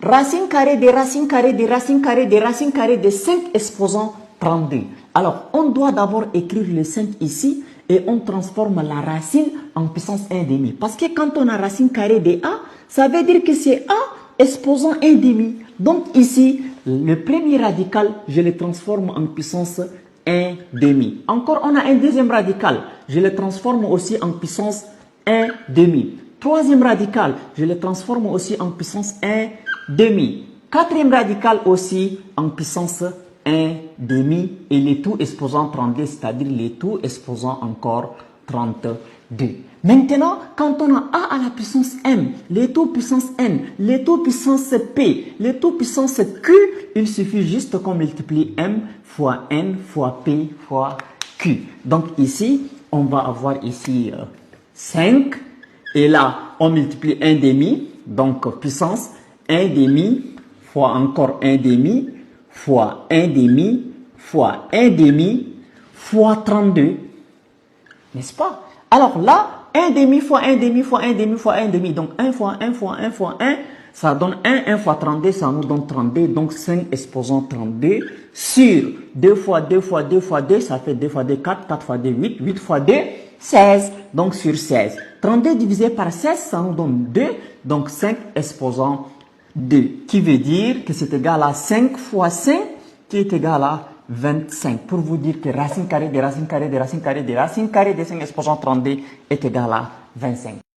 Racine carrée des racines carrées des racines carrées des racines carrées de 5 exposant 32. Alors, on doit d'abord écrire le 5 ici et on transforme la racine en puissance 1,5. Parce que quand on a racine carrée de A, ça veut dire que c'est A exposant 1,5. Donc ici, le premier radical, je le transforme en puissance 1,5. Encore, on a un deuxième radical. Je le transforme aussi en puissance 1,5. Troisième radical, je le transforme aussi en puissance 1,5. Quatrième radical aussi en puissance 1,5. Et les tout exposant 32, c'est-à-dire les tout exposant encore 32. Maintenant, quand on a A à la puissance M, les taux puissance N, les taux puissance P, les taux puissance Q, il suffit juste qu'on multiplie M fois N fois P fois Q. Donc ici, on va avoir ici 5. Et là, on multiplie 1,5. Donc puissance 1,5 fois encore 1,5 fois 1,5 fois 1,5 fois 32. N'est-ce pas? Alors là, 1,5 fois 1,5 fois 1,5 fois 1,5. Donc 1 fois 1 fois 1 fois 1, ça donne 1 fois 32, ça nous donne 32. Donc 5 exposant 32 sur 2 fois 2 fois 2 fois 2, ça fait 2 fois 2, 4, 4 fois 2, 8, 8 fois 2, 16. Donc sur 16. 32 divisé par 16, ça nous donne 2. Donc 5 exposant 2. Qui veut dire que c'est égal à 5 fois 5, qui est égal à 25. Pour vous dire que racine carrée des racines carrées des racines carrées des racines carrées des 5 exposant 32 est égal à 25.